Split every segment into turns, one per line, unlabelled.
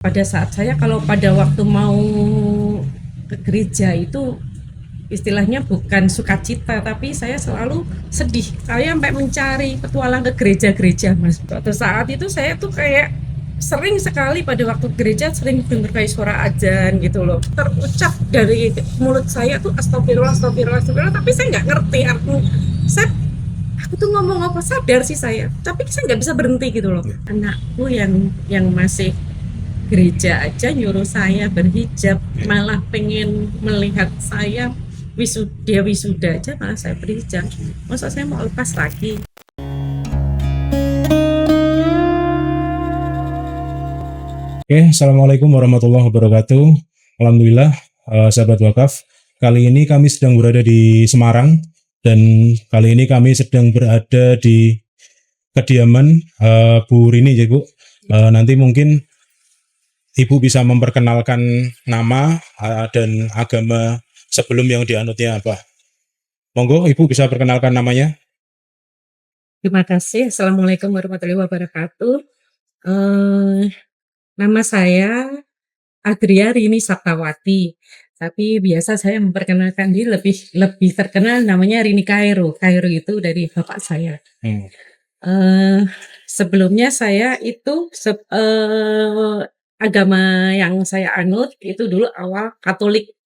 Pada saat saya kalau pada waktu mau ke gereja itu istilahnya bukan sukacita, tapi saya selalu sedih. Saya sampai mencari petualang ke gereja-gereja, Mas. Suatu saat itu saya tuh kayak sering sekali pada waktu gereja sering dengar kayak suara azan gitu loh. Terucap dari mulut saya tuh astagfirullah, astagfirullah, astagfirullah, tapi saya nggak ngerti artinya. Saya aku tuh ngomong apa sadar sih saya, tapi saya nggak bisa berhenti gitu loh. Anakku yang masih gereja aja nyuruh saya berhijab, malah pengen melihat saya wisuda aja malah saya berhijab. Masa saya mau lepas lagi?
Oke, Assalamualaikum warahmatullahi wabarakatuh. Alhamdulillah, sahabat wakaf. Kali ini kami sedang berada di Semarang dan kali ini kami sedang berada di kediaman Bu Rini, ya Bu. Nanti mungkin Ibu bisa memperkenalkan nama dan agama sebelum yang dianutnya apa. Monggo, Ibu bisa perkenalkan namanya.
Terima kasih. Assalamualaikum warahmatullahi wabarakatuh. Eh, Nama saya Adria Rini Saptawati. Tapi biasa saya memperkenalkan diri lebih lebih terkenal namanya Rini Kairo. Kairo itu dari bapak saya. Eh, Sebelumnya saya itu agama yang saya anut itu dulu awal Katolik.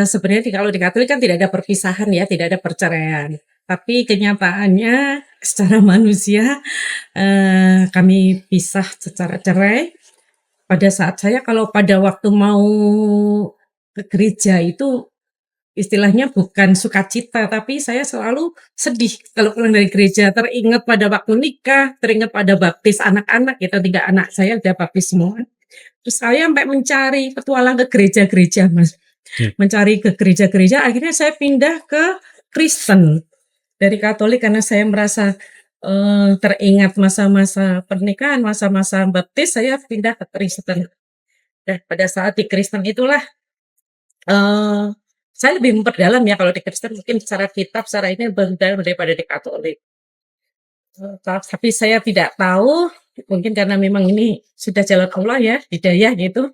Sebenarnya kalau di Katolik kan tidak ada perpisahan ya, tidak ada perceraian. Tapi kenyataannya secara manusia kami pisah secara cerai. Pada saat saya kalau pada waktu mau ke gereja itu istilahnya bukan sukacita, tapi saya selalu sedih kalau pulang dari gereja, teringat pada waktu nikah, teringat pada baptis anak-anak, kita 3 anak saya udah baptis semua. Terus saya sampai mencari petualang ke gereja-gereja, Mas. Mencari ke gereja-gereja, akhirnya saya pindah ke Kristen. Dari Katolik karena saya merasa teringat masa-masa pernikahan, masa-masa baptis, saya pindah ke Kristen. Dan pada saat di Kristen itulah Eee, saya lebih memperdalam ya kalau di Kristen mungkin secara kitab, secara ini lebih dalam daripada di Katolik. Tapi saya tidak tahu, mungkin karena memang ini sudah jalan Allah ya, hidayah gitu.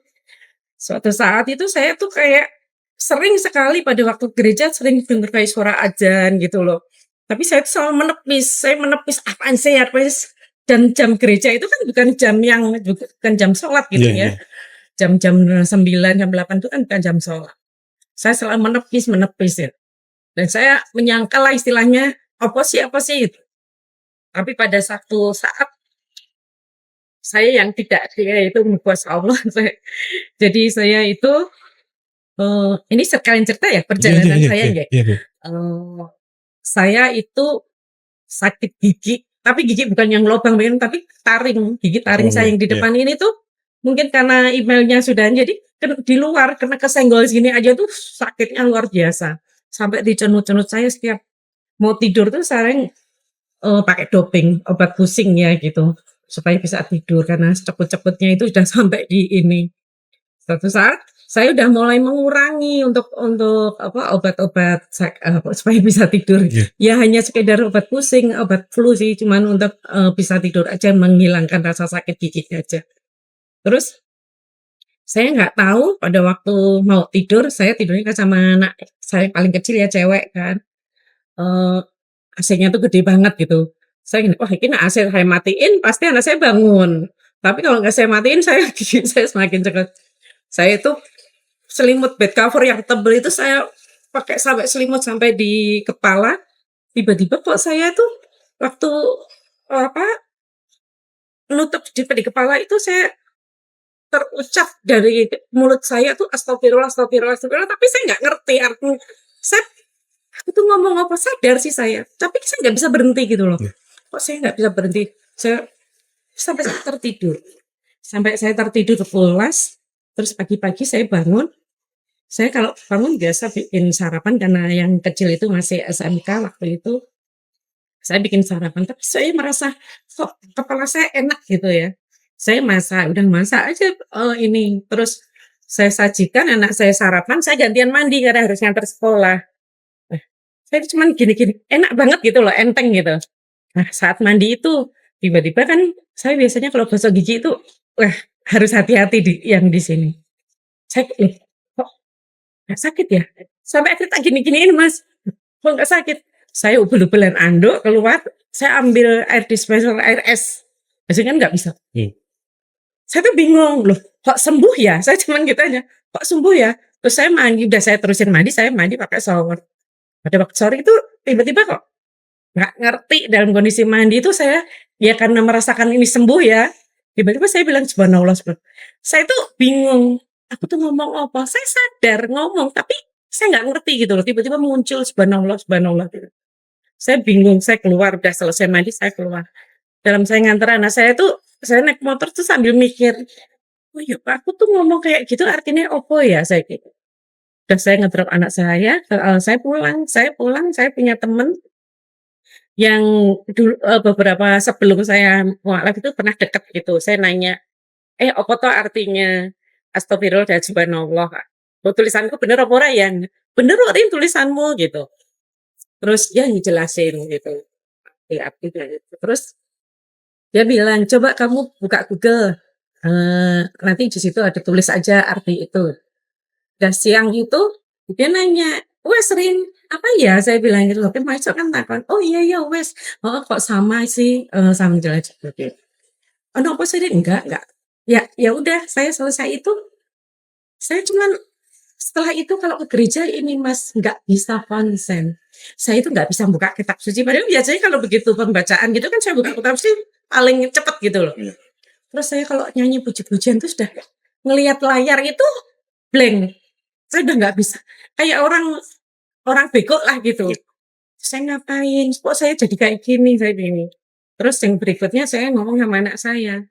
Suatu saat itu saya tuh kayak sering sekali pada waktu gereja sering dengar kayak suara azan gitu loh. Tapi saya tuh selalu menepis, saya menepis, "Apaan sih, apaan sih?" Dan jam gereja itu kan bukan jam yang bukan jam sholat gitu
Iya,
ya.
iya.
Jam-jam 9, jam 8 itu kan bukan jam sholat. Saya selalu menepis ya, dan saya menyangkal lah istilahnya, apa sih gitu. Tapi pada satu saat, saya yang tidak dia itu kuasa Allah, jadi saya itu, ini sekalian cerita ya
Iya, iya,
perjalanan
iya,
saya
iya,
ya,
iya, Bu.
saya itu sakit gigi, tapi gigi bukan yang lubang begini, tapi taring, gigi taring
Oh,
saya
iya,
yang di
iya.
depan ini tuh, mungkin karena emailnya sudah jadi di luar kena kesenggol sini aja tuh sakitnya luar biasa. Sampai dicenut-cenut saya setiap mau tidur tuh sering, pakai doping, obat pusing ya gitu, supaya bisa tidur karena cepet-cepetnya itu sudah sampai di ini. Suatu saat saya udah mulai mengurangi untuk apa, obat-obat supaya bisa tidur.
Iya.
Ya hanya sekedar obat pusing, obat flu sih, cuman untuk, bisa tidur aja, menghilangkan rasa sakit gigi aja. Terus saya nggak tahu pada waktu mau tidur, saya tidurnya kan sama anak saya paling kecil ya, cewek kan, eee, AC-nya tuh gede banget gitu. Saya gini, "Wah ini AC saya matiin pasti anak saya bangun." Tapi kalau nggak saya matiin saya gigi saya semakin cekat. Saya itu selimut bed cover yang tebel itu saya pakai sampai selimut sampai di kepala, tiba-tiba kok saya tuh waktu, apa, nutup di kepala itu saya terucap dari mulut saya tuh astagfirullah, astagfirullah, astagfirullah, tapi saya nggak ngerti artinya. Saya aku tuh ngomong apa sadar sih saya, tapi saya nggak bisa berhenti gitu loh.
Iya.
Kok saya nggak bisa berhenti? Saya sampai saya tertidur. Sampai saya tertidur pulas, terus pagi-pagi saya bangun. Saya kalau bangun biasa bikin sarapan karena yang kecil itu masih SMK waktu itu. Saya bikin sarapan, tapi saya merasa kok kepala saya enak gitu ya. Saya masak, udah masak aja ini, terus saya sajikan anak saya sarapan, saya gantian mandi karena harus nganter sekolah. Nah, saya cuman gini-gini, enak banget gitu loh, enteng gitu. Nah, saat mandi itu Tiba-tiba kan saya biasanya kalau gosok gigi itu, wah harus hati-hati yang di sini. Saya, kok nggak sakit ya? Sampai akhirnya tak gini-giniin Mas, kok nggak sakit? Saya ubel-ubelan anduk keluar, saya ambil air dispenser, air es. Biasanya kan nggak bisa. Saya tuh bingung, loh kok sembuh ya? Saya cuman gitu aja, kok sembuh ya? Terus saya mandi, udah saya terusin mandi, saya mandi pakai shower. Pada waktu sore itu tiba-tiba kok nggak ngerti dalam kondisi mandi itu saya, ya karena merasakan ini sembuh ya, tiba-tiba saya bilang subhanallah, saya tuh bingung, aku tuh ngomong apa? Saya sadar ngomong, tapi saya nggak ngerti gitu loh, tiba-tiba muncul subhanallah, subhanallah gitu. Saya bingung, saya keluar, udah selesai mandi, saya keluar. Dalam saya nganter anak saya tuh, saya naik motor tuh sambil mikir, oh iya aku tuh ngomong kayak gitu artinya opo ya saya gitu. Udah saya ngedrop anak saya pulang, saya punya temen yang beberapa sebelum saya mualaf itu pernah deket gitu. Saya nanya, opo toh artinya astagfirullah dan subhanallah? Oh, tulisanku bener apa ora ya? Bener kok Rin tulisanmu gitu. Terus dia ngejelasin gitu. Ya, gitu. Terus dia bilang, coba kamu buka Google. Nanti di situ ada tulis aja arti itu. Dan siang itu dia nanya, wes Rin, apa ya? Saya bilang gitu loh, kan masuk kan takon, oh iya ya wes, oh kok sama sih, sama jelajah gitu. Oh no, apa sih Rin? Enggak. Ya udah, saya selesai itu, saya cuman setelah itu kalau ke gereja ini Mas, nggak bisa konsen. Saya itu nggak bisa buka kitab suci, padahal biasanya kalau begitu pembacaan gitu kan saya buka kitab suci paling cepet gitu loh. Terus saya kalau nyanyi puji-pujian tuh sudah ngelihat layar itu blank. Saya udah nggak bisa. Kayak orang orang bego lah gitu. Saya ngapain? Kok saya jadi kayak gini? Saya gini. Terus yang berikutnya saya ngomong sama anak saya.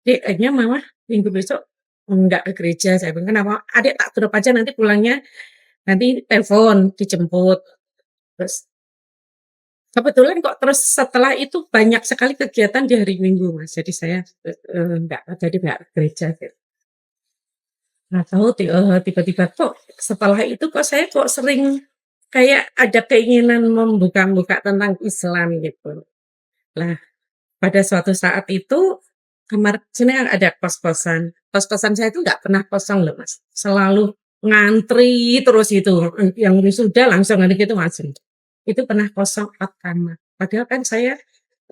Dek, kayaknya mama minggu besok enggak ke gereja. Saya bilang, kenapa? Adik tak drop aja nanti pulangnya. Nanti telepon, dijemput. Terus kebetulan kok terus setelah itu banyak sekali kegiatan di hari Minggu, Mas. Jadi saya enggak ke gereja gitu. Nggak tahu tiba-tiba kok setelah itu kok saya kok sering kayak ada keinginan membuka-buka tentang Islam gitu. Lah, pada suatu saat itu kamar sini ada kos-kosan. Kos-kosan saya itu nggak pernah kosong loh, Mas. Selalu ngantri terus itu. Yang sudah langsung ada gitu masuk. Itu pernah kosong 4 kamar. Padahal kan saya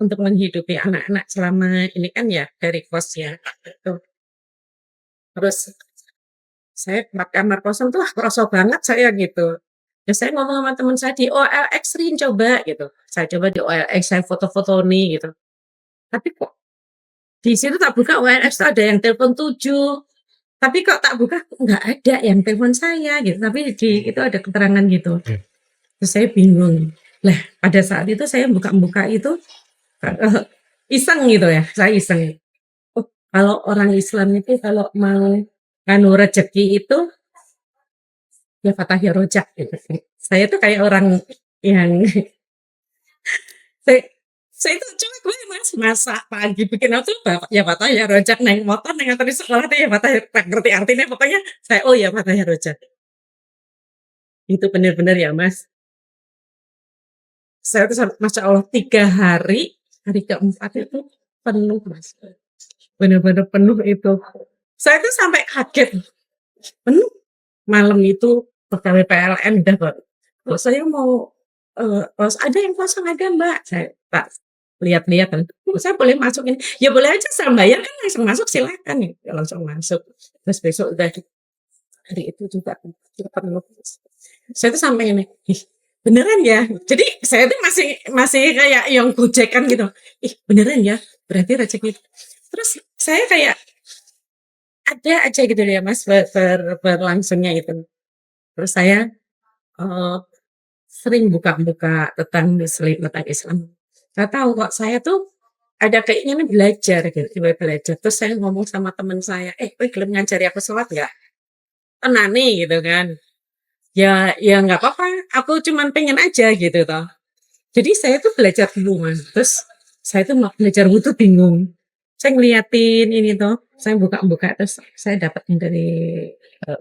untuk menghidupi anak-anak selama ini kan ya dari kos ya. Gitu. Terus saya 4 kamar kosong tuh kerasa banget saya gitu. Ya saya ngomong sama teman saya di OLX Rin coba gitu. Saya coba di OLX saya foto-foto nih gitu. Tapi kok di situ tak buka OLX tuh ada yang telepon 7. Tapi kok tak buka nggak ada yang telepon saya gitu. Tapi di itu ada keterangan gitu. Terus saya bingung. Lah pada saat itu saya buka-buka itu iseng gitu ya. Saya iseng. Oh, kalau orang Islam itu kalau mau anu rezeki itu ya Fatah ya Rojak gitu. Saya tuh kayak orang yang saya saya itu cuma gue Mas, masak pagi bikin apa tuh ya Fatah ya Rojak naik motor naik antar di sekolah tuh ya Fatah ya tak ngerti artinya pokoknya saya oh ya Fatah ya Rojak. Itu benar-benar ya Mas. Saya tuh Masya Allah 3 hari, hari keempat itu penuh Mas. Benar-benar penuh itu. Saya tuh sampai kaget penuh malam itu pegawai PLN udah kok. Kalau saya mau ada yang kosong ada Mbak, saya tak lihat-lihat kan, saya boleh masuk ini, ya boleh aja saya bayar kan langsung masuk silakan ya langsung masuk. Terus besok udah hari itu juga penuh. Saya tuh sampai ini, ih beneran ya? Jadi saya tuh masih masih kayak yang gojekan gitu. Ih beneran ya? Berarti rezeki. Terus saya kayak ada aja gitu ya Mas berlangsungnya itu. Terus saya eh, sering buka-buka tentang Muslim, tentang Islam. Nggak tahu kok saya tuh ada keinginan belajar gitu, tiba belajar. Terus saya ngomong sama teman saya, kowe gelem ngajari aku sholat nggak? Tenane gitu kan. Ya nggak apa-apa, aku cuman pengen aja gitu toh. Jadi saya tuh belajar dulu Mas. Terus saya tuh mau belajar wudhu bingung. Saya ngeliatin ini tuh, saya buka-buka terus saya dapatnya dari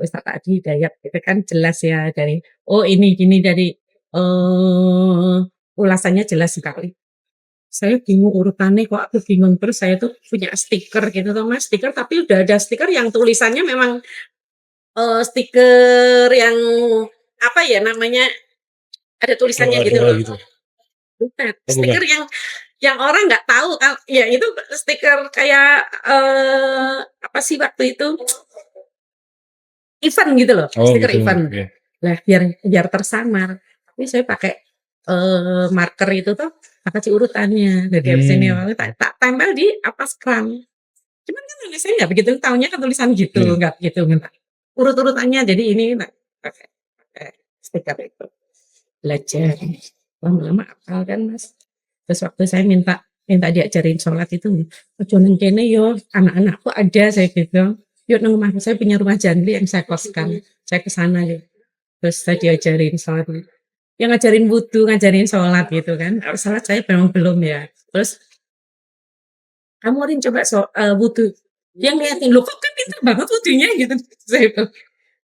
Ustaz Adi Hidayat itu kan jelas ya dari oh ini gini dari ulasannya jelas sekali. Saya bingung urutannya, kok aku bingung. Terus saya tuh punya stiker gitu tuh Mas, stiker tapi udah ada stiker yang tulisannya memang, stiker yang apa ya namanya, ada
Oh,
tulisannya gitu
ada
loh.
gitu.
Bukan,
Oh, bukan.
stiker yang orang nggak tahu ya itu stiker kayak, apa sih waktu itu, event gitu loh,
Oh,
stiker
gitu.
event.
Oke.
Lah biar biar tersamar, tapi saya pakai, marker itu tuh, tak kasih urutannya, dari habis ini
Hmm.
tak tak tempel di atas keran. Cuman kan saya nggak begitu taunya kan tulisan gitu,
Iya.
nggak gitu minta urut-urutannya, jadi ini tak pakai pakai stiker itu. Belajar, lama-lama hafal kan Mas. Terus waktu saya minta minta diajarin sholat itu, "Ojo nang kene yo, anak-anakku ada," saya gitu. "Yuk nang omahku, saya punya rumah janda yang saya koskan, saya ke sana yuk." Terus saya diajarin sholat, ya ngajarin wudu, ngajarin sholat gitu kan. Kalau sholat saya memang belum ya. Terus, "Kamu Rin coba wudu." Dia ngeliatin, "Loh kok kan pinter banget wudunya?" Gitu.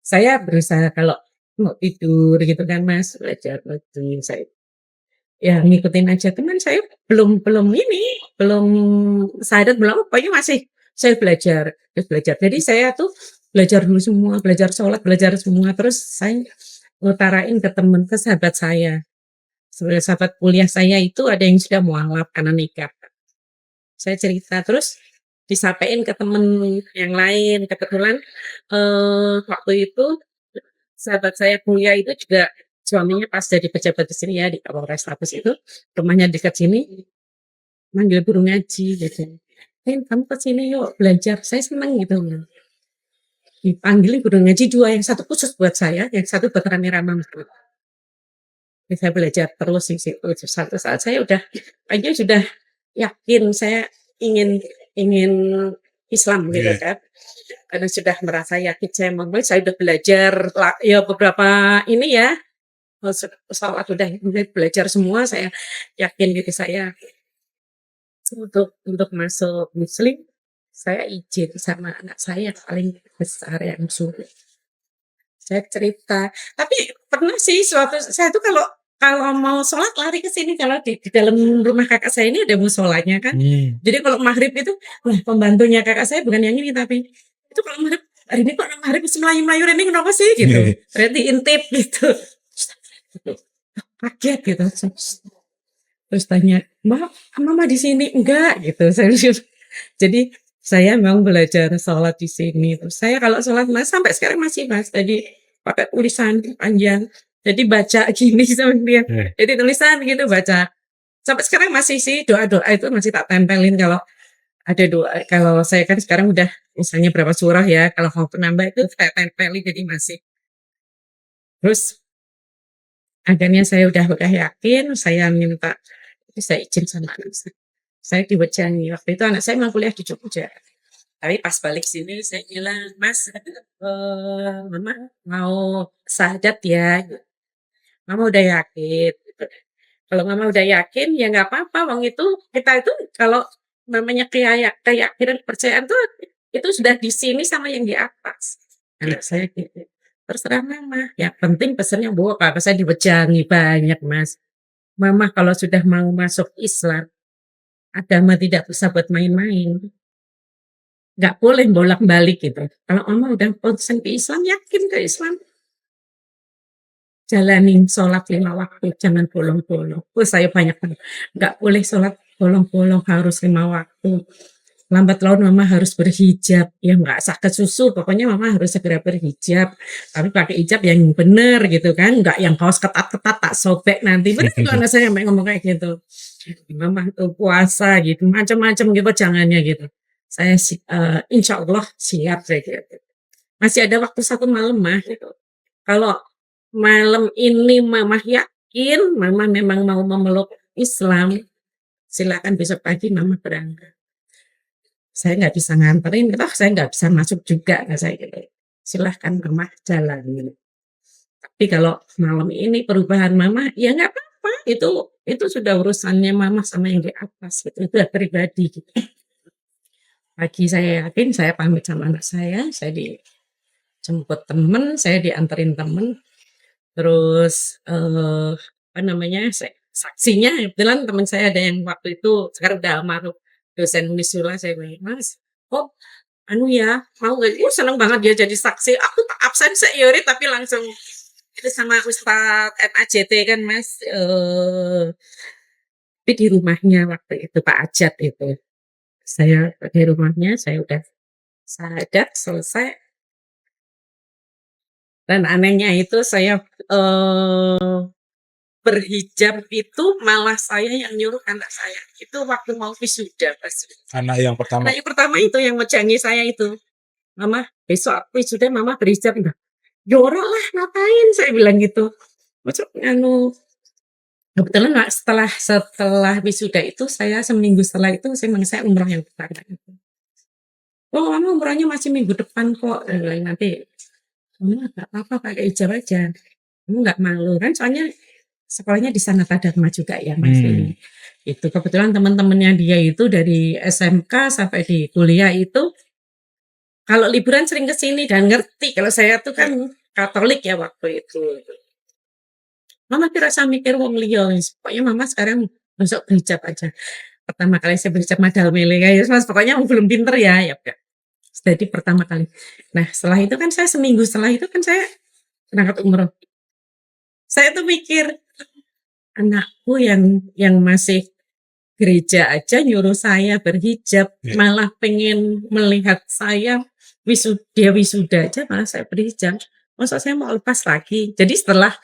Saya berusaha kalau mau tidur gitu kan Mas, belajar wudu, saya ya ngikutin aja, cuman saya belum ini, belum sadar, belum pokoknya masih saya belajar, terus belajar. Jadi saya tuh belajar dulu semua, belajar sholat, belajar semua, terus saya ngutarain ke temen, ke sahabat saya. Sebenarnya sahabat kuliah saya itu ada yang sudah mualaf karena nikah. Saya cerita, terus disampaikan ke temen yang lain. Kebetulan, waktu itu sahabat saya kuliah itu juga suaminya pas jadi pejabat di sini ya, di Kapolres Tabes itu, rumahnya dekat sini, manggil guru ngaji gitu. "Rin, kamu ke sini yuk belajar." Saya seneng gitu. Dipanggilin guru ngaji 2, yang satu khusus buat saya, yang satu buat rame-rame. Ya saya belajar terus di situ. Satu saat saya udah kayaknya sudah yakin saya ingin ingin Islam gitu
Oke.
kan. Karena sudah merasa yakin saya mau, saya udah belajar ya beberapa ini ya, sholat udah mulai belajar semua, saya yakin gitu saya untuk masuk muslim, saya izin sama anak saya yang paling besar yang suruh. Saya cerita, tapi pernah sih suatu saya tuh kalau kalau mau sholat lari ke sini, kalau di dalam rumah kakak saya ini ada musholanya kan.
Hmm.
Jadi kalau maghrib itu, wah pembantunya kakak saya bukan yang ini tapi itu kalau maghrib, hari ini kok maghrib melayu-melayu ini kenapa sih gitu. Berarti intip gitu. Kaget gitu. Terus tanya, "Mbak, mama di sini?" "Enggak," gitu. Jadi saya memang belajar sholat di sini. Terus saya kalau sholat Mas sampai sekarang masih Mas. Jadi pakai tulisan panjang. Jadi baca gini sama dia.
Oke.
Jadi tulisan gitu baca. Sampai sekarang masih sih doa-doa itu masih tak tempelin kalau ada doa. Kalau saya kan sekarang udah misalnya berapa surah ya. Kalau mau penambah itu saya tempelin jadi masih. Terus akhirnya saya udah yakin, saya minta, saya izin sama anak saya diwejangi. Waktu itu anak saya memang kuliah di Jogja. Tapi pas balik sini saya bilang, "Mas, mama mau syahadat ya." Mama udah yakin. Gitu. Kalau mama udah yakin ya nggak apa-apa. Wong itu kita itu kalau namanya keyakinan kepercayaan tuh itu sudah di sini sama yang di atas. Anak saya gitu. Terserah mama. Yang penting pesannya bawa apa saya diwejangi banyak Mas. Mama kalau sudah mau masuk Islam, agama tidak bisa buat main-main. Nggak boleh bolak-balik gitu. Kalau mama udah konsen ke Islam, yakin ke Islam, jalanin sholat 5 waktu, jangan bolong-bolong. Oh, saya banyak banget. Nggak boleh sholat bolong-bolong, harus 5 waktu. Lambat laun mama harus berhijab. Ya nggak sah ke susu, pokoknya mama harus segera berhijab. Tapi pakai hijab yang bener gitu kan. Nggak yang kaos ketat-ketat tak sobek nanti. Bener tuh anak saya sampai ngomong kayak gitu. Mama tuh puasa gitu, macam-macam gitu, jangannya gitu. Saya insya Allah siap saya gitu. Masih ada waktu 1 malam mah gitu. Kalau malam ini mama yakin, mama memang mau memeluk Islam, silakan besok pagi mama berangkat. Saya nggak bisa nganterin, toh saya nggak bisa masuk juga, kata saya gitu. Silahkan mama jalan. Tapi kalau malam ini perubahan mama, ya nggak apa-apa. Itu sudah urusannya mama sama yang di atas. Gitu. Itu pribadi. Gitu. Pagi saya yakin, saya pamit sama anak saya dijemput temen, saya dianterin temen, terus apa namanya, saksinya kebetulan teman saya ada yang waktu itu sekarang udah almarhum dosen Unisula, saya bilang, "Mas, kok anu ya, mau nggak?" Seneng banget dia jadi saksi. Aku tak absen seiori tapi langsung itu sama Ustadz MAJT kan Mas, tapi di rumahnya waktu itu Pak Ajat itu. Saya di rumahnya, saya udah syahadat selesai dan anehnya itu saya, berhijab itu malah saya yang nyuruh anak saya. Itu waktu mau wisuda Mas.
Anak yang pertama.
Anak yang pertama itu yang mejangi saya itu, "Mama, besok wisuda mama berhijab enggak?" "Jorok lah, ngapain?" Saya bilang gitu. Masuk anu kebetulan Mbak, setelah wisuda itu saya seminggu setelah itu saya umroh yang pertama itu. "Oh mama umrohnya masih minggu depan kok," saya bilang, "nanti mama nggak apa-apa pakai hijab aja. Kamu nggak malu kan soalnya sekolahnya di Sanata Dharma juga ya Mas ini." Itu kebetulan teman-temannya dia itu dari SMK sampai di kuliah itu kalau liburan sering ke sini dan ngerti kalau saya tuh kan Katolik ya waktu itu. "Mama ki rasa mikir wong liya wis, pokoknya mama sekarang besok berhijab aja." Pertama kali saya berhijab madal mele kae Mas, pokoknya belum pinter ya udah. Jadi pertama kali. Nah, setelah itu kan saya seminggu setelah itu kan saya berangkat umroh. Saya tuh mikir, anakku yang masih gereja aja nyuruh saya berhijab,
Ya.
malah pengen melihat saya dia wisuda aja malah saya berhijab. Masa saya mau lepas lagi? Jadi setelah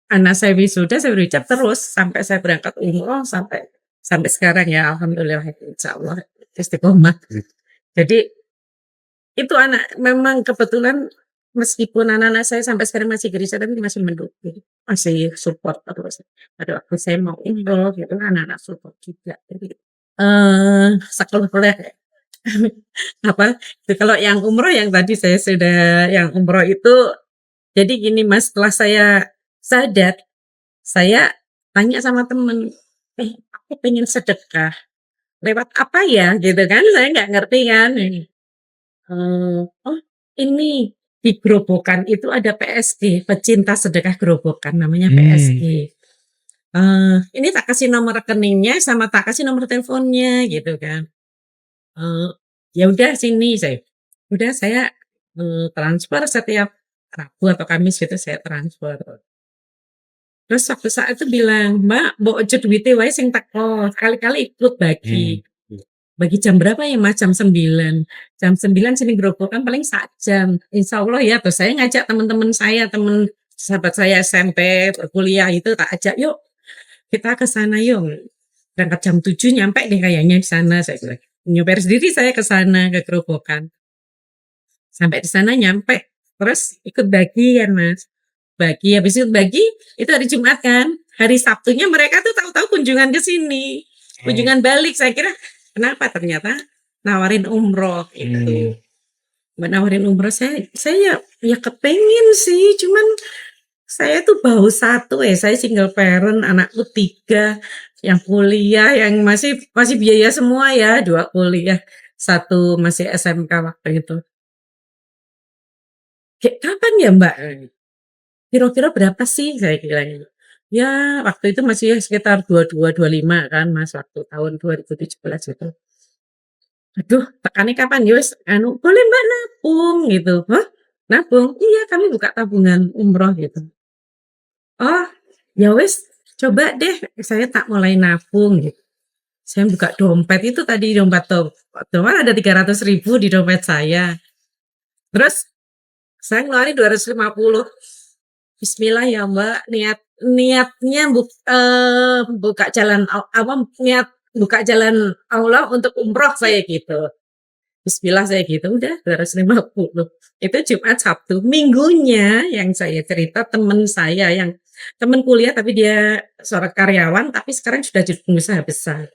anak saya wisuda, saya berhijab terus sampai saya berangkat umroh sampai sampai sekarang ya alhamdulillah insyaallah istiqomah. Jadi itu anak memang kebetulan meskipun anak-anak saya sampai sekarang masih gereja tapi masih mendukung, masih support terus. Pada waktu saya mau umroh gitu anak-anak support juga. Jadi sekeluarga apa, kalau yang umroh yang tadi saya sudah yang umroh itu jadi gini Mas, setelah saya sadar, saya tanya sama temen, aku pengen sedekah, lewat apa ya?" Gitu kan, saya nggak ngerti kan. Oh ini di Grobogan itu ada PSG, Pecinta Sedekah Grobogan namanya PSG. Ini tak kasih nomor rekeningnya sama tak kasih nomor teleponnya gitu kan. Ya udah sini saya transfer setiap Rabu atau Kamis gitu saya transfer. Terus suatu saat itu bilang, "Mbak, mbok ojo duwite wae sing teko, sekali-kali ikut bagi." Bagi jam berapa ya Mas? Jam 9. Jam 9 sini Grobogan paling sak jam. Insyaallah ya, terus saya ngajak teman-teman saya, teman sahabat saya SMP, kuliah itu tak ajak, "Yuk kita ke sana yuk." Berangkat jam 7 nyampe deh kayaknya di sana saya bilang. Nyobain sendiri saya ke sana, ke Grobogan. Sampai di sana nyampe, terus ikut bagi kan Mas. Bagi, habis ikut bagi, itu hari Jumat kan. Hari Sabtunya mereka tuh tahu-tahu kunjungan ke sini. Kunjungan balik, saya kira kenapa ternyata nawarin umroh gitu. Nawarin umroh saya ya kepengen sih, cuman saya tuh bau satu saya single parent, anakku 3 yang kuliah, yang masih biaya semua ya, 2 kuliah, 1 masih SMK waktu itu. "Kayak kapan ya Mbak?" "Kira-kira berapa sih?" Saya bilang gitu. Ya waktu itu masih sekitar 22, 25 kan Mas, waktu tahun 2017 itu. "Aduh tekane kapan?" "Ya wis anu, boleh Mbak nabung," gitu. "Hah? Nabung?" "Iya kami buka tabungan umroh," gitu. "Oh ya wis coba deh," saya tak mulai nabung gitu. Saya buka dompet itu tadi, dompet ada 300.000 di dompet saya. Terus saya ngeluarin 250. Bismillah ya Mbak, niatnya buka jalan niat buka jalan Allah untuk umroh saya gitu. Bismillah saya gitu, udah 250. Itu Jumat, Sabtu. Minggunya yang saya cerita temen saya yang temen kuliah tapi dia seorang karyawan tapi sekarang sudah jadi pengusaha besar.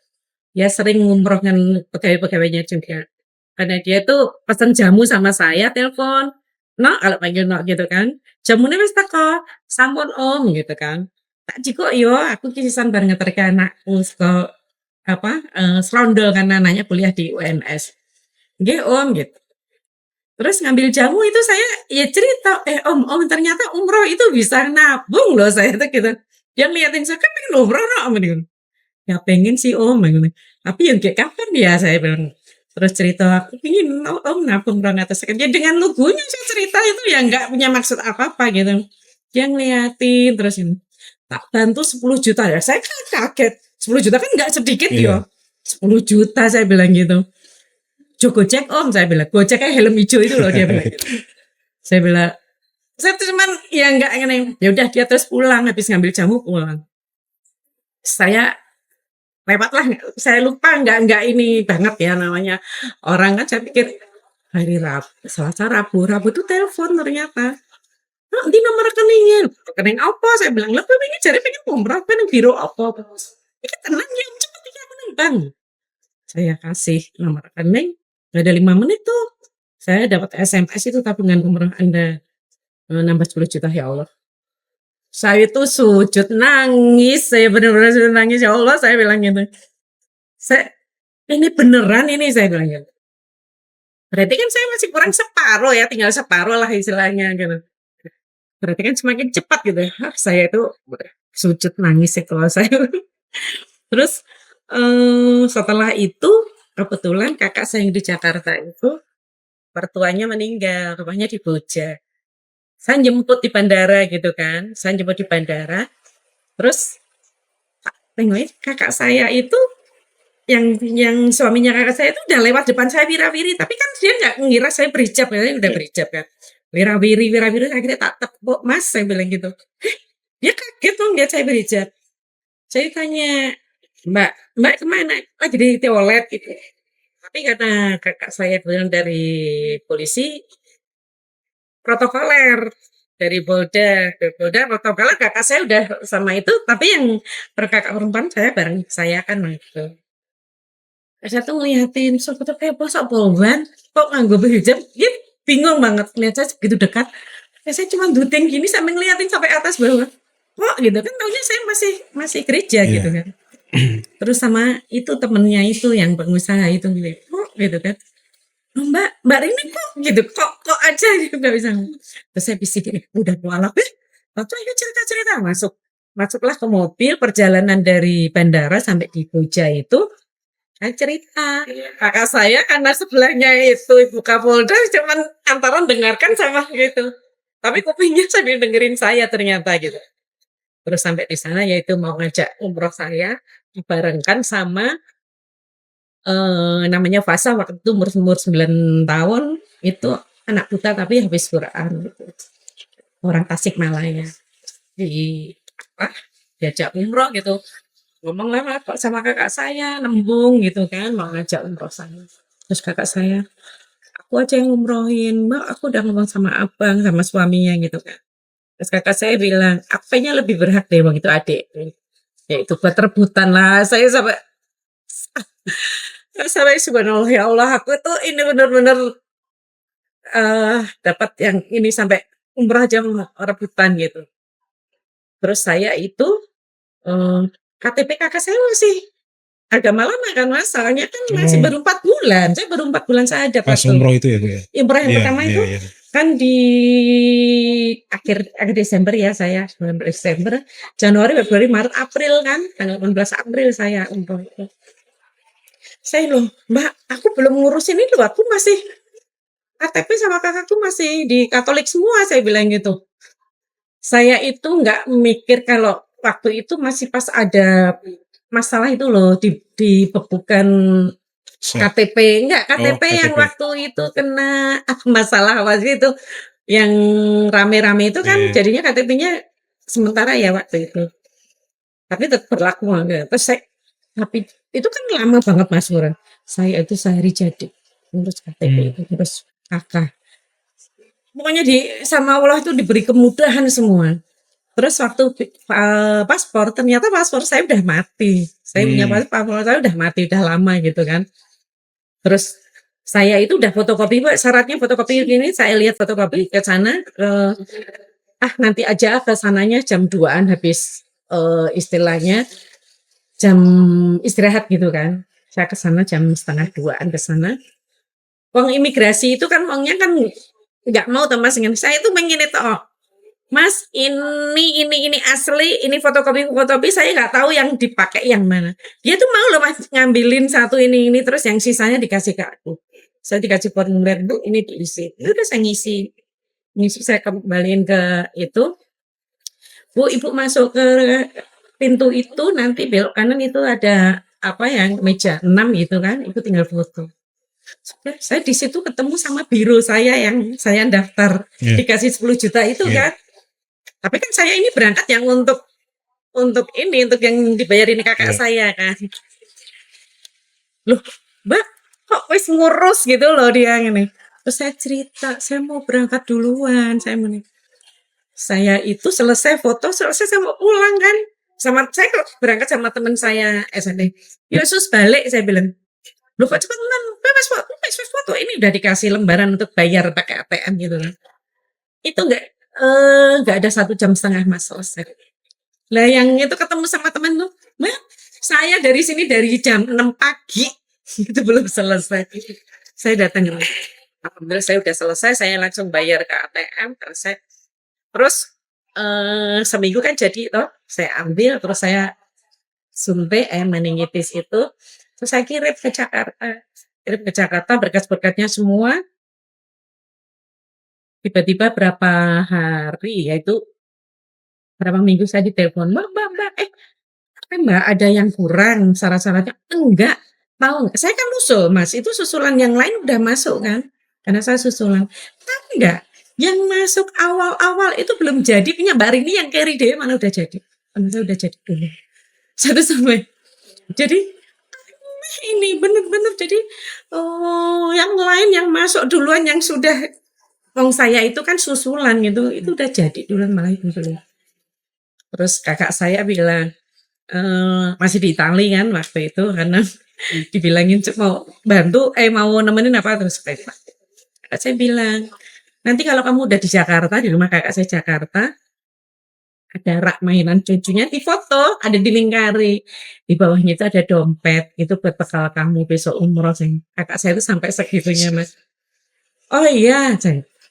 Dia sering ngumrohkan pegawai-pegawainya juga. Karena dia tuh pesen jamu sama saya, telepon, "Nok," kalau panggil Nok gitu kan, "Jamune wis teko." "Sampun Om," gitu kan. "Tak jikuk yo, aku ki sisan bareng ngeterke anakku saka Srondol kan anaknya kuliah di UNS." "Nggih Om," gitu. Terus ngambil jamu itu saya ya cerita, Om ternyata umroh itu bisa nabung loh," saya tuh gitu. Dia ngeliatin saya, kan pengen umroh no, ya pengen sih om, tapi yang kayak kapan ya saya bilang. Terus cerita aku pengen om nabung dong atas kerja dengan lugunya saya cerita itu ya nggak punya maksud apa-apa gitu. Dia ngeliatin terus ini tak bantu 10 juta ya. Saya kan kaget. 10 juta kan nggak sedikit
Iya.
ya. 10 juta saya bilang gitu. Jo gocek om saya bilang. Goceknya helm hijau itu loh dia bilang gitu. Saya bilang saya cuman ya nggak ngene. Ya udah dia terus pulang habis ngambil jamu pulang. Saya lewat lah, saya lupa nggak ini banget ya namanya orang kan saya pikir hari Rabu, Selasa Rabu itu telepon ternyata. Oh, di nomor rekeningnya, rekening apa? Saya bilang, lah pengen cari pengen umrah, pengen biro apa? Ini tenang ya, cepet ya aku bang. Saya kasih nomor rekening, nggak ada 5 menit tuh. Saya dapat SMS itu tabungan umrah Anda nambah 10 juta ya Allah. Saya itu sujud nangis, saya benar-benar sujud nangis ya Allah, saya bilang gitu. Saya ini beneran ini saya bilang gitu. Berarti kan saya masih kurang separuh ya, tinggal separuh lah istilahnya gitu. Berarti kan semakin cepat gitu ya. Saya itu sujud nangis ya kalau saya. Terus setelah itu kebetulan kakak saya yang di Jakarta itu mertuanya meninggal, rumahnya di Boja. Saya jemput di bandara gitu kan. Saya jemput di bandara. Terus tengoknya kakak saya itu yang suaminya kakak saya itu udah lewat depan saya wira-wiri, tapi kan dia nggak ngira saya berhijab ya, udah berhijab kan. Wira-wiri akhirnya tak tepuk mas, saya bilang gitu. Dia kaget dong lihat saya berhijab. Saya tanya, mbak kemana? Lagi di toilet gitu. Tapi karena kakak saya bilang dari polisi protokoler dari Polda protokoler kakak saya udah sama itu, tapi yang kakak perempuan saya bareng saya kan gitu. Saya tuh ngeliatin, sopo tuh kayak posok polwan, kok nganggo hijab, dia bingung banget lihat saya begitu dekat. Ya, saya cuma duting gini sampai ngeliatin sampai atas bawah. Kok gitu kan taunya saya masih gereja gitu
Iya.
kan. Terus sama itu temennya itu yang pengusaha itu gitu, kok gitu kan. "Oh, mbak ini kok gitu, kok aja gitu nggak bisa. Terus saya bisikin, udah mualaf ya. Waktu ayo cerita-cerita masuklah ke mobil perjalanan dari bandara sampai di Boja itu. Saya cerita, kakak saya karena sebelahnya itu ibu Kapolda cuman antara dengarkan sama gitu. Tapi kupingnya sambil dengerin saya ternyata gitu. Terus sampai di sana yaitu mau ngajak umroh saya dibarengkan sama namanya Fasa waktu itu umur 9 tahun itu anak buta tapi habis Quran gitu. Orang Tasikmalaya. Di apa? Diajak umroh gitu. Ngomong lah sama kakak saya nembung gitu kan mau ngajak umroh saya. Terus kakak saya, aku aja yang ngumrohin, mbak aku udah ngomong sama abang sama suaminya gitu kan. Terus kakak saya bilang, aku kayaknya lebih berhak deh begitu adik. Ya itu buat rebutan lah. Saya sampai subhanallah ya Allah aku tuh ini benar-benar dapat yang ini sampai umrah aja rebutan gitu. Terus saya itu KTP kakak saya masih agama lama kan Mas, soalnya kan masih
Oh,
baru 4 bulan, saya baru 4 bulan saja
pas
waktu
umroh itu ya Bu ya?
umrah yang
Iya,
pertama
iya,
itu
iya.
kan di akhir Desember ya saya, 19 Desember, Januari, Februari, Maret, April kan, tanggal 18 April saya umroh itu. Saya loh, Mbak, aku belum ngurusin itu, aku masih KTP sama kakakku masih di Katolik semua, saya bilang gitu. Saya itu nggak mikir kalau waktu itu masih pas ada masalah itu loh dibebukan
So,
KTP, enggak
oh
KTP yang
KTP.
waktu itu kena masalah apa sih itu yang rame-rame itu kan
Iya.
jadinya KTP-nya sementara ya waktu itu. Tapi tetap berlaku enggak. Terus saya tapi itu kan lama banget Mas Buran. Saya itu sehari jadi ngurus KTP
Hmm.
itu terus kakak. Pokoknya sama Allah itu diberi kemudahan semua. Terus waktu paspor, ternyata paspor saya udah mati. Saya punya
Hmm.
paspor saya udah mati, udah lama gitu kan. Terus saya itu udah fotokopi, Pak, syaratnya fotokopi ini saya lihat fotokopi ke sana, nanti aja ke sananya jam 2-an habis istilahnya jam istirahat gitu kan. Saya ke sana jam setengah 2-an ke sana. Uang imigrasi itu kan uangnya kan nggak mau tuh Mas, saya itu pengen itu Mas, ini asli, ini fotokopi, saya nggak tahu yang dipakai yang mana. Dia tuh mau loh Mas ngambilin satu ini terus yang sisanya dikasih ke aku. Saya dikasih formulir, Bu, ini diisi. Ya udah saya ngisi saya kembaliin ke itu. Bu, Ibu masuk ke pintu itu nanti belok kanan itu ada apa yang meja 6 gitu kan, itu tinggal foto. Sudah, saya di situ ketemu sama biro saya yang saya daftar
Iya,
dikasih 10 juta itu
iya,
kan. Tapi kan saya ini berangkat yang untuk ini, untuk yang dibayarin kakak
iya.
saya kan. Loh, Mbak, kok wis ngurus gitu loh dia ini. Terus saya cerita, saya mau berangkat duluan, saya itu selesai foto, selesai saya mau pulang kan. Saya berangkat sama teman saya SMP. Yesus balik saya bilang. Loh kok cepetan? Wes foto ini udah dikasih lembaran untuk bayar pakai ATM gitu kan. Itu enggak ada 1,5 jam Mas selesai. Lah yang itu ketemu sama temen tuh, "Mbak, saya dari sini dari jam 6 pagi itu belum selesai." Saya datang, alhamdulillah saya udah selesai, saya langsung bayar ke ATM, terus seminggu kan jadi toh, saya ambil terus saya suntik meningitis itu, terus saya kirim ke Jakarta berkas-berkasnya semua, tiba-tiba berapa hari, yaitu berapa minggu saya ditelepon, Mbak, Mbak ada yang kurang syarat-syaratnya? Enggak, tahu nggak? Saya kan usul Mas, itu susulan yang lain udah masuk kan, karena saya susulan. Tahu nggak? Yang masuk awal-awal itu belum jadi, punya Mbak Rini yang carry dia mana udah jadi. Saya udah jadi dulu. Satu sampai. Jadi ini bener-bener jadi yang lain yang masuk duluan yang sudah wong saya itu kan susulan gitu, itu udah jadi duluan malah itu dulu. Terus kakak saya bilang, masih di Itali kan waktu itu karena dibilangin mau bantu, mau nemenin apa terus kakak saya bilang, nanti kalau kamu udah di Jakarta di rumah kakak saya Jakarta, ada rak mainan cucunya difoto, ada dilingkari, di bawahnya itu ada dompet, itu buat bekal kamu besok umroh. Kakak saya itu sampai segitunya Mas. Oh iya,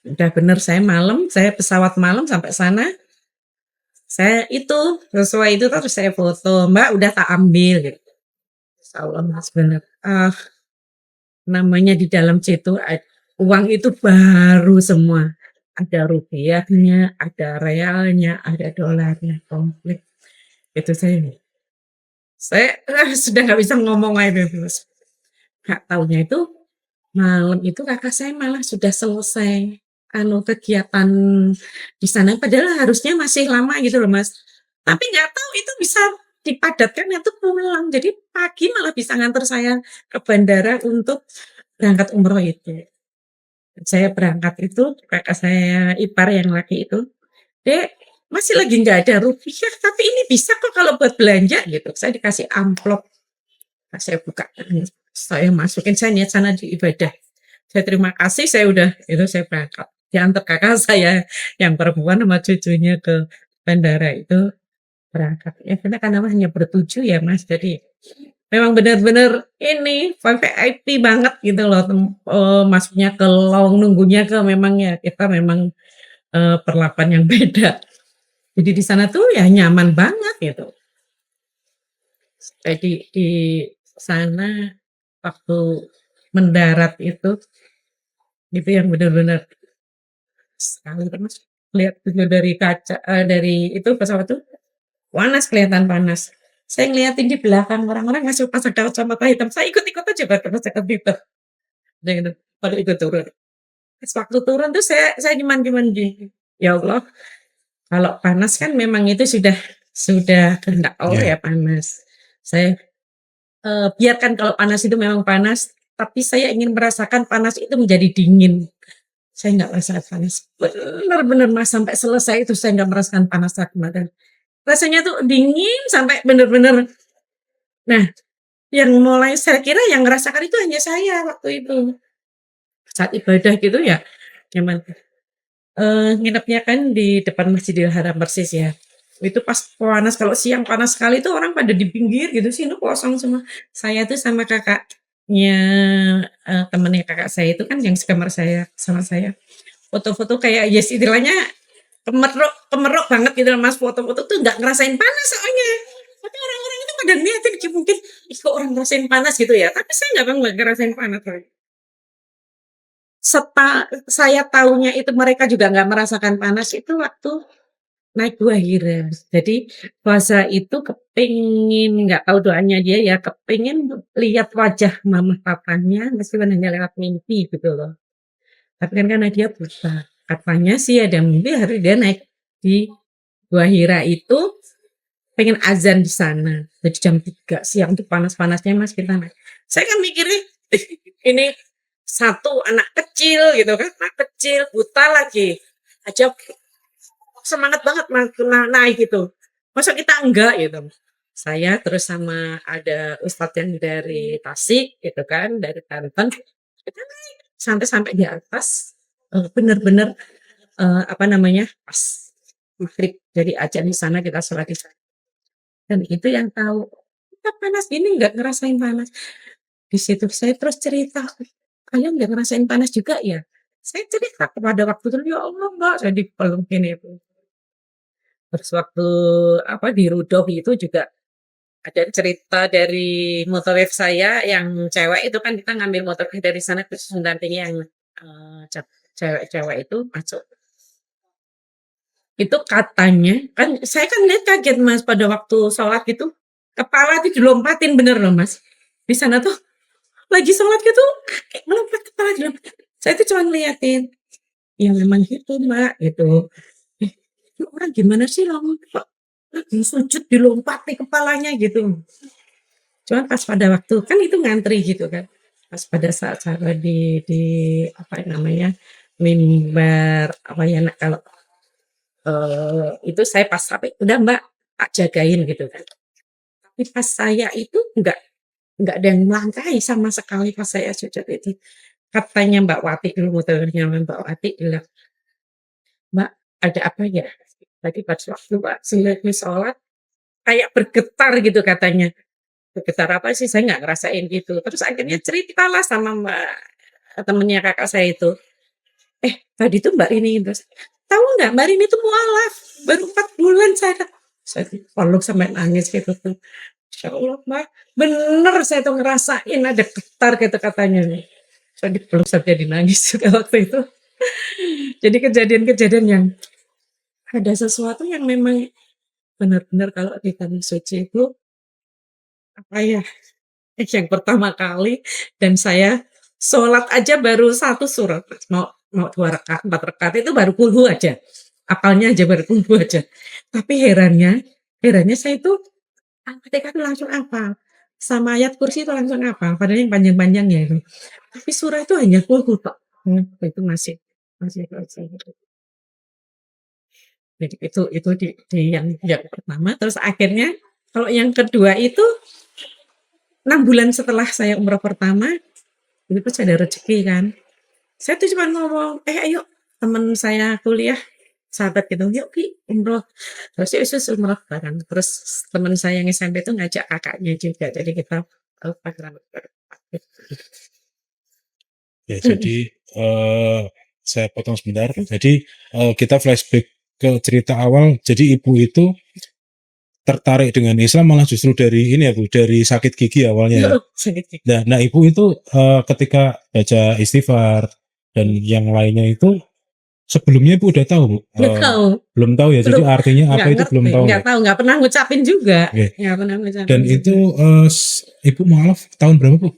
udah bener saya pesawat malam sampai sana, saya itu sesuai itu terus saya foto, Mbak udah tak ambil gitu. Insya Allah Mas bener. Namanya di dalam situ uang itu baru semua. Ada rupiahnya, ada realnya, ada dolarnya komplit. Itu saya sudah nggak bisa ngomong lagi Mas. Nggak taunya itu malam itu kakak saya malah sudah selesai kegiatan di sana padahal harusnya masih lama gitu loh Mas. Tapi nggak tahu itu bisa dipadatkan itu pulang. Jadi pagi malah bisa nganter saya ke bandara untuk berangkat umroh itu. Saya berangkat itu, kakak saya ipar yang laki itu, "Dek, masih lagi nggak ada rupiah, tapi ini bisa kok kalau buat belanja," gitu. Saya dikasih amplop, saya buka, saya masukin, saya niat sana di ibadah. Saya terima kasih, saya udah itu saya berangkat. Diantar kakak saya yang perempuan sama cucunya ke bandara itu berangkat. Ya kita kan namanya bertujuh ya Mas, jadi memang benar-benar ini VIP banget gitu loh, masuknya ke lowong, nunggunya ke memang ya kita memang, perlakuan yang beda. Jadi di sana tuh ya nyaman banget gitu. Jadi di sana waktu mendarat itu yang benar-benar sekali Mas, lihat itu dari kaca, dari itu pesawat tuh panas, kelihatan panas. Saya ngeliatin di belakang orang-orang ngasih pasang kacamata hitam, saya ikut-ikut aja pakai kacamata hitam. Udah gitu, pada ikut turun. Pas waktu turun tuh saya cuman gini, "Ya Allah, kalau panas kan memang itu sudah kehendak Allah
Iya.
ya panas. Saya, biarkan kalau panas itu memang panas, tapi saya ingin merasakan panas itu menjadi dingin." Saya nggak merasakan panas. Bener-bener Mas, sampai selesai itu saya nggak merasakan panas saat kemarin. Rasanya tuh dingin sampai bener-bener nah, yang mulai saya kira yang ngerasakan itu hanya saya waktu itu. Saat ibadah gitu ya, nyaman. Nginepnya kan di depan Masjidil Haram persis ya. Itu pas panas, kalau siang panas sekali itu orang pada di pinggir gitu, sini kosong semua. Saya tuh sama kakaknya, temennya kakak saya itu kan yang sekamar saya sama saya, foto-foto kayak ya istilahnya kemerok banget gitu Mas, foto-foto tuh nggak ngerasain panas soalnya. Tapi orang-orang itu pada ngeliatin mungkin, ih kok orang ngerasain panas gitu ya. Tapi saya nggak ngerasain panas. Saya tahunya itu mereka juga nggak merasakan panas itu waktu naik Gua Hira. Jadi puasa itu kepingin, nggak tahu doanya dia ya, kepingin lihat wajah mama papanya meskipun hanya lewat mimpi gitu loh. Tapi kan karena dia buta. Katanya sih ada mimpi hari dia naik di Gua Hira itu pengen azan di sana. Jadi jam 3 siang tuh panas-panasnya Mas kita naik. Saya kan mikirnya ini satu anak kecil gitu kan, anak kecil buta lagi aja semangat banget naik gitu. Masa kita enggak gitu. Saya terus sama ada ustadz yang dari Tasik gitu kan, dari Banten. Kita naik sampai di atas bener-bener apa namanya pas maghrib. Jadi ajan di sana kita sholat di sana. Dan itu yang tahu kita panas gini nggak ngerasain panas. Di situ saya terus cerita, kalian nggak ngerasain panas juga ya? Saya cerita pada waktu itu, ya Allah Mbak, saya dipelukin itu. Terus waktu apa di Rudolf itu juga ada cerita dari motorwave saya yang cewek itu kan kita ngambil motorwave dari sana terus mendampingi yang cewek-cewek itu masuk. Itu katanya kan saya kan lihat kaget Mas pada waktu sholat gitu kepala itu dilompatin bener loh Mas. Di sana tuh lagi sholat gitu melompat kepala dilompat. Saya tuh cuma ngeliatin. Ya memang gitu Mbak gitu. Ini orang gimana sih lompat? Lagi sujud dilompati kepalanya gitu. Cuman pas pada waktu kan itu ngantri gitu kan. Pas pada saat saya di apa namanya mimbar apa ya kalau itu saya pas sampai udah Mbak tak jagain gitu kan. Tapi pas saya itu enggak ada yang melangkahi sama sekali pas saya sujud itu. Katanya Mbak Wati dulu muternya Mbak Wati bilang, "Mbak, ada apa ya?" Tadi pas waktu Mbak selesai sholat kayak bergetar gitu katanya. Bergetar apa sih saya nggak ngerasain gitu. Terus akhirnya ceritalah sama temennya kakak saya itu. Tadi tuh Mbak Rini terus tahu nggak Mbak Rini itu mualaf baru 4 bulan saya peluk sampai nangis gitu tuh. Insya Allah Mbak, bener saya tuh ngerasain ada getar gitu katanya nih. Saya dipeluk sampai jadi nangis juga waktu itu. Jadi kejadian-kejadian yang ada sesuatu yang memang benar-benar kalau di tanah suci itu apa ya? Yang pertama kali dan saya sholat aja baru 1 surat, mau 2 rakaat, 4 rakaat itu baru kulhu aja. Apalnya aja baru kulhu aja. Tapi herannya saya itu Al-Fatihah itu langsung hafal. Sama ayat kursi itu langsung hafal, padahal yang panjang-panjang ya itu. Tapi surah itu hanya kulhu tok. Itu masih jadi itu di yang pertama, terus akhirnya kalau yang kedua itu 6 bulan setelah saya umroh pertama, itu saya ada rezeki kan. Saya tuh cuma ngomong, ayo teman saya kuliah, sahabat gitu, yuk Ki umroh. Terus yuk umroh bareng. Terus teman saya yang SMP itu ngajak kakaknya juga, jadi kita pacaran.
Ya, jadi saya potong sebentar. Jadi kita flashback ke cerita awal. Jadi ibu itu tertarik dengan Islam malah justru dari ini ya Bu, dari sakit gigi awalnya ya.
Sakit gigi.
Nah ibu itu ketika baca istighfar dan yang lainnya itu sebelumnya ibu udah tahu Bu?
Nggak tahu.
Belum tahu ya. Jadi
Belum.
artinya apa
Nggak
itu
ngerti,
belum tahu.
nggak tahu, nggak pernah ngucapin juga.
Oke.
Nggak pernah ngucapin.
Dan
juga.
itu ibu mualaf tahun berapa Bu?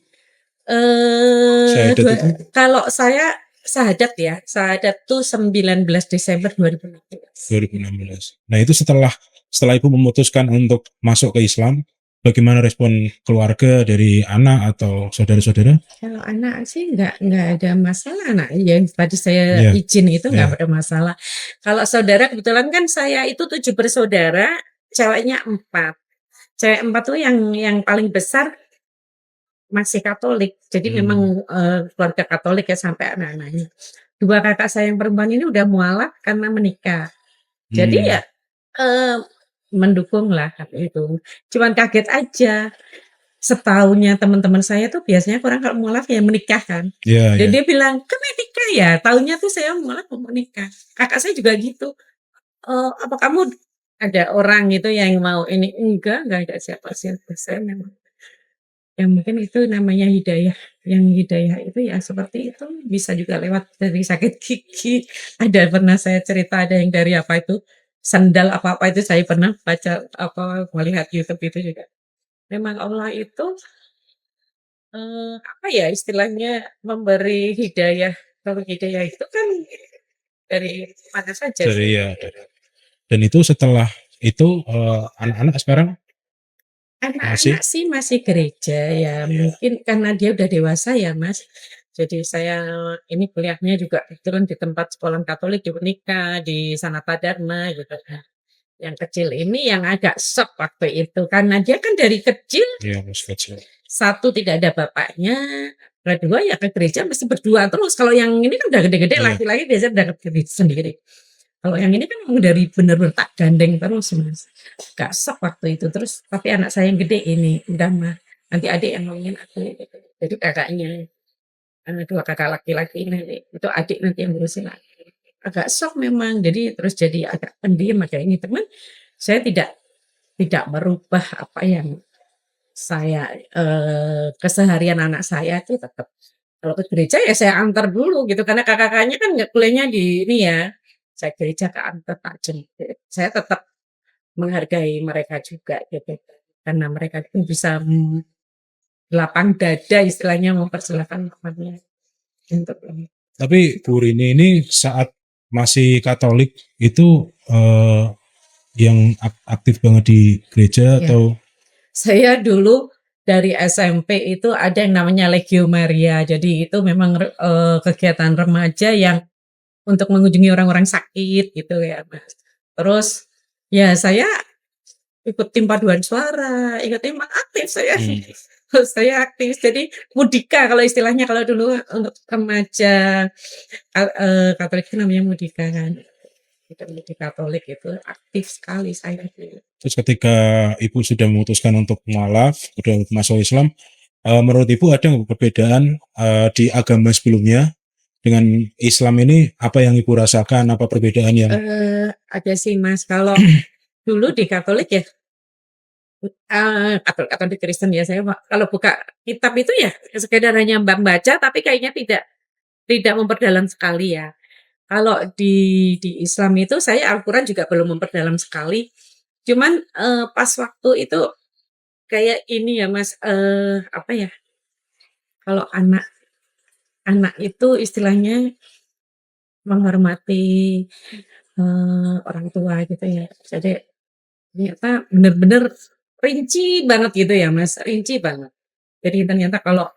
Syahadat itu?
Kalau saya Sahadat ya, Sahadat tuh 19 Desember 2016.
2016. Nah itu setelah ibu memutuskan untuk masuk ke Islam, bagaimana respon keluarga dari anak atau saudara-saudara?
Kalau anak sih nggak ada masalah, anak yang tadi saya izin itu nggak ada masalah. Kalau saudara kebetulan kan saya itu 7 bersaudara, ceweknya 4. Cewek 4 tuh yang paling besar masih Katolik. Jadi memang keluarga Katolik ya sampai anak-anaknya. 2 kakak saya yang perempuan ini udah mualaf karena menikah. Jadi ya mendukung lah itu. Cuman kaget aja. Setaunya teman-teman saya tuh biasanya orang kalau mualaf ya menikah kan. Dan dia bilang, "Ke menikah ya?" Taunya tuh saya mualaf mau menikah. Kakak saya juga gitu. Apa kamu ada orang itu yang mau ini?" Enggak ada siapa-siapa, saya memang ya mungkin itu namanya hidayah, yang hidayah itu ya seperti itu, bisa juga lewat dari sakit gigi, ada pernah saya cerita ada yang dari apa itu, sendal apa-apa itu saya pernah baca apa, melihat YouTube itu juga. Memang Allah itu, apa ya istilahnya, memberi hidayah. Kalau hidayah itu kan dari mana saja
Dari
sih.
ya dan itu setelah itu, anak-anak sekarang masih
Anak-anak sih masih gereja ya, mungkin karena dia udah dewasa ya, Mas. Jadi saya ini kuliahnya juga kebetulan di tempat sekolah Katolik di Unika, di Sanata Dharma gitu kan. Yang kecil ini yang agak shock waktu itu, karena dia kan dari kecil,
ya masih kecil.
satu tidak ada bapaknya, kedua ya ke gereja mesti berdua terus. Kalau yang ini kan udah gede-gede,
Iya.
laki-laki biasanya udah ke gereja sendiri. Kalau yang ini kan emang dari bener-bener tak gandeng terus, Mas. Gak shock waktu itu. Terus tapi anak saya yang gede ini udah mah nanti adik yang ngomongin aku gitu. Jadi kakaknya, dua kakak laki-laki ini itu adik nanti yang ngurusin aku. Agak shock memang. Jadi terus jadi agak pendiam agak ini teman. Saya tidak merubah apa yang saya keseharian anak saya itu tetap kalau ke gereja ya saya antar dulu gitu karena kakak-kakaknya kan nggak kuliahnya di ini ya. Saya gereja ke antar tak jemput. Saya tetap menghargai mereka juga gitu. Karena mereka itu bisa lapang dada istilahnya mempersilahkan temannya untuk ini.
Tapi Bu Rini ini saat masih Katolik itu, yang aktif banget di gereja
Ya,
atau
saya dulu dari SMP itu ada yang namanya Legio Maria. Jadi itu memang kegiatan remaja yang untuk mengunjungi orang-orang sakit gitu ya, Mas. Terus ya saya ikut tim paduan suara, ikut tim aktif saya. Saya aktif. Jadi mudika kalau istilahnya kalau dulu untuk remaja Katolik itu namanya mudika kan. Itu mudika Katolik itu aktif sekali saya dulu.
terus ketika Ibu sudah memutuskan untuk mualaf, udah masuk Islam, menurut Ibu ada nggak perbedaan di agama sebelumnya dengan Islam ini apa yang Ibu rasakan, apa perbedaan yang
Ada sih Mas, kalau dulu di Katolik ya, Katolik Kristen ya saya kalau buka kitab itu ya sekedar hanya baca tapi kayaknya tidak memperdalam sekali ya. Kalau di Islam itu saya Al-Quran juga belum memperdalam sekali. Cuman pas waktu itu kayak ini ya Mas, apa ya? Kalau anak itu istilahnya menghormati orang tua gitu ya. Jadi ternyata bener-bener rinci banget gitu ya Mas, rinci banget. Jadi ternyata kalau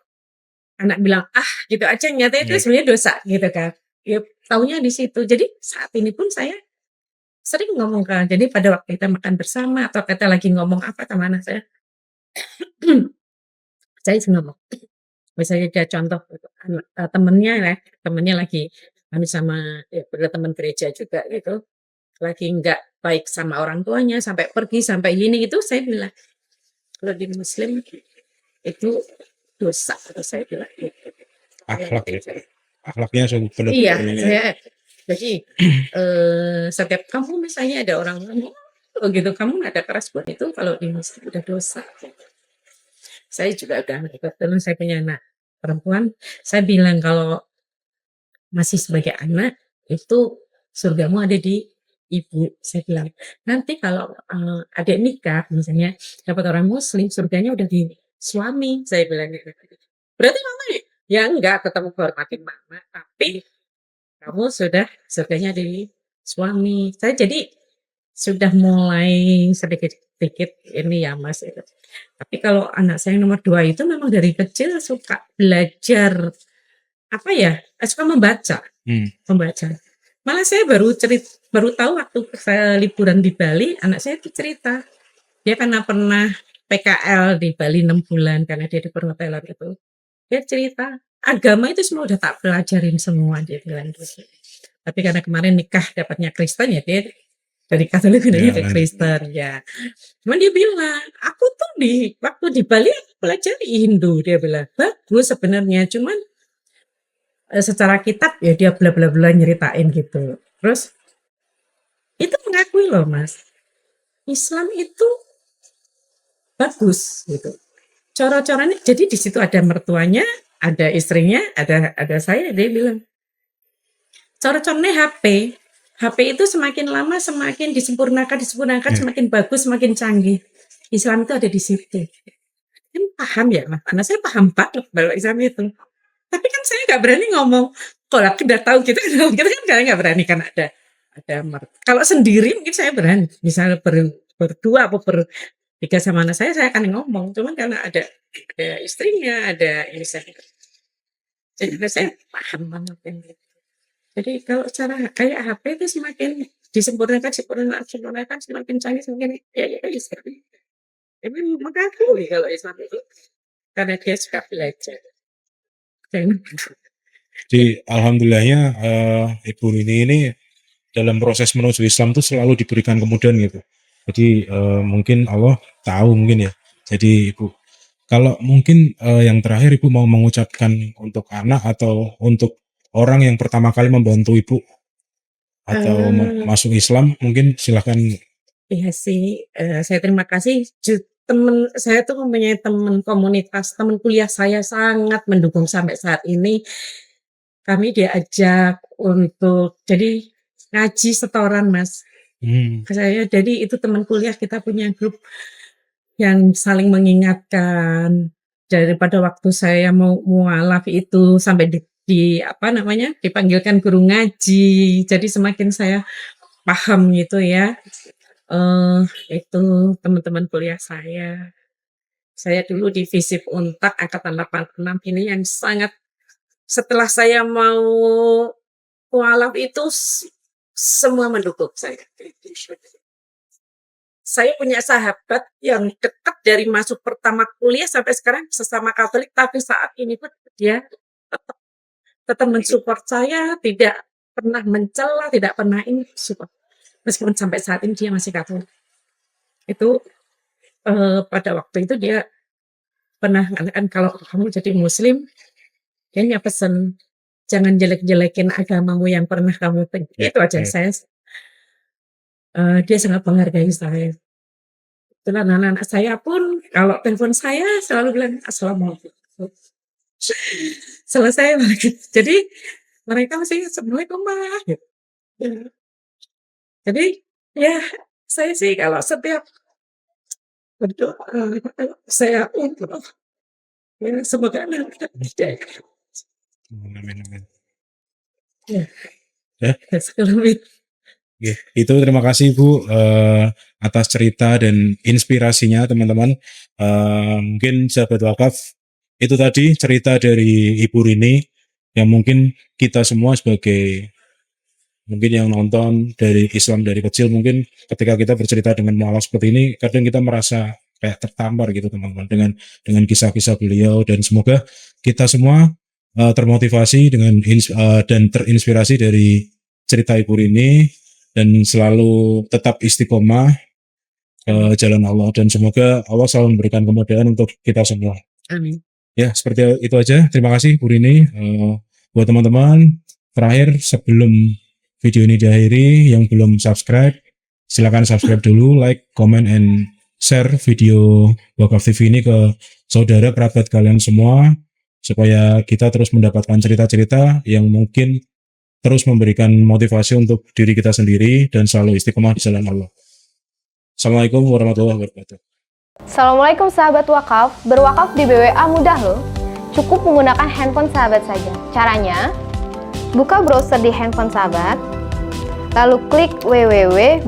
anak bilang, "Ah," gitu aja, nyata itu
ya,
sebenarnya dosa gitu kan. Ya taunya di situ. Jadi saat ini pun saya sering ngomong kan, jadi pada waktu kita makan bersama atau kita lagi ngomong apa sama anak saya sering ngomong, misalnya dia contoh gitu, temennya ya, temennya lagi anu sama ya bener temen gereja juga gitu, lagi nggak baik sama orang tuanya, sampai pergi, sampai ini, itu saya bilang, "Kalau di muslim itu dosa," kata saya bilang gitu.
akhlak ya, akhlaknya
Iya,
benar-benar ini.
saya jadi, setiap kamu misalnya ada orang ngomong, "Oh gitu, kamu nada keras buat itu kalau di muslim udah dosa." Saya juga udah kebetulan saya punya anak perempuan, saya bilang, "Kalau masih sebagai anak, itu surgamu ada di ibu," saya bilang. "Nanti kalau, adek nikah misalnya dapat orang muslim, surganya udah di suami," saya bilang gitu. "Berarti mama ya enggak, tetap menghormatin mama, tapi kamu sudah surganya di suami." Saya jadi sudah mulai sedikit-sedikit ini ya, Mas, itu. Tapi kalau anak saya yang nomor 2 itu memang dari kecil suka belajar, apa ya, suka membaca. Malah saya baru tahu waktu saya liburan di Bali, anak saya itu cerita, dia karena pernah PKL di Bali 6 bulan karena dia di perhotelan itu. Dia cerita, "Agama itu semua udah tak pelajarin semua," dia bilang gitu. Tapi karena kemarin nikah dapatnya Kristen ya dia dari Katolik
Ya,
pindahnya ke Kristen, ya. Cuman dia bilang, "Aku tuh waktu di Bali aku pelajari Hindu," dia bilang. "Bagus sebenarnya, cuman secara kitab ya dia bla bla bla nyeritain gitu." Terus itu mengakui loh Mas, Islam itu bagus gitu. Coro-coranya, jadi di situ ada mertuanya, ada istrinya, ada saya. Dia bilang, coro-cornya HP. HP itu semakin lama semakin disempurnakan, semakin bagus, semakin canggih. Islam itu ada di situ. Kan paham ya, Mas? Karena saya paham banget kalau Islam itu. Tapi kan saya nggak berani ngomong. Kalau aku udah tahu gitu, kita kan nggak berani kan ada kalau sendiri mungkin saya berani. Misalnya berdua atau bertiga sama anak saya akan ngomong. Cuman karena ada istrinya, ada ini jadi saya paham banget yang gitu. Jadi kalau cara kayak HP itu semakin disempurnakan, semakin canggih, semakin ya seperti itu. Memang mengakui kalau Islam itu karena dia suka belajar.
Jadi alhamdulillahnya Ibu Rini ini dalam proses menuju Islam tuh selalu diberikan kemudahan gitu. Jadi mungkin Allah tahu mungkin ya. Jadi Ibu, kalau mungkin yang terakhir Ibu mau mengucapkan untuk anak atau untuk orang yang pertama kali membantu Ibu atau masuk Islam, mungkin silahkan.
Iya sih, saya terima kasih. Temen saya tuh mempunyai teman komunitas, teman kuliah saya sangat mendukung sampai saat ini. Kami diajak untuk jadi ngaji setoran, Mas. Saya jadi itu teman kuliah, kita punya grup yang saling mengingatkan. Daripada waktu saya mau mualaf itu sampai dipanggilkan guru ngaji. Jadi semakin saya paham gitu ya. Itu teman-teman kuliah saya. Saya dulu di FISIP Untak angkatan 86 ini yang sangat setelah saya mau mualaf itu semua mendukung saya. Saya punya sahabat yang dekat dari masuk pertama kuliah sampai sekarang sesama Katolik, tapi saat ini pun dia tetap mensupport saya, tidak pernah mencela, tidak pernah ini support. Meskipun sampai saat ini dia masih Katolik. Itu pada waktu itu dia pernah mengatakan kalau kamu jadi Muslim, dia pesan jangan jelek-jelekin agamamu yang pernah kamu itu aja saya. Dia sangat menghargai saya. Itulah anak-anak saya pun kalau telepon saya selalu bilang assalamualaikum. Selesai jadi mereka masih assalamualaikum Mbak. Gitu. Jadi ya saya sih kalau setiap berdoa saya untuk ya semoga anak tidak.
Amin.
Ya.
Itu terima kasih Bu atas cerita dan inspirasinya teman-teman. Mungkin sahabat wakaf itu tadi cerita dari Ibu Rini yang mungkin kita semua sebagai mungkin yang nonton dari Islam dari kecil, mungkin ketika kita bercerita dengan mualaf seperti ini kadang kita merasa kayak tertampar gitu teman-teman dengan kisah-kisah beliau, dan semoga kita semua termotivasi dengan dan terinspirasi dari cerita Ibu Rini dan selalu tetap istiqomah ke jalan Allah, dan semoga Allah selalu memberikan kemudahan untuk kita semua.
Amin.
Ya, seperti itu aja. Terima kasih Bu Rini. Buat teman-teman, terakhir sebelum video ini diakhiri, yang belum subscribe, silakan subscribe dulu, like, comment, and share video Wakaf TV ini ke saudara kerabat kalian semua, supaya kita terus mendapatkan cerita-cerita yang mungkin terus memberikan motivasi untuk diri kita sendiri dan selalu istiqomah di jalan Allah. Assalamualaikum warahmatullahi wabarakatuh.
Assalamualaikum sahabat wakaf, berwakaf di BWA mudah loh. Cukup menggunakan handphone sahabat saja. Caranya, buka browser di handphone sahabat, lalu klik www.bwa.id.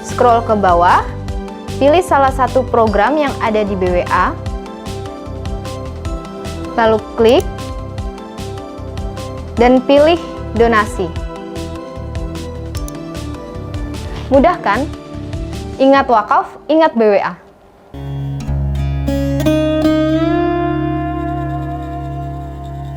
Scroll ke bawah, pilih salah satu program yang ada di BWA, lalu klik dan pilih donasi. Mudah kan? Ingat wakaf, ingat BWA.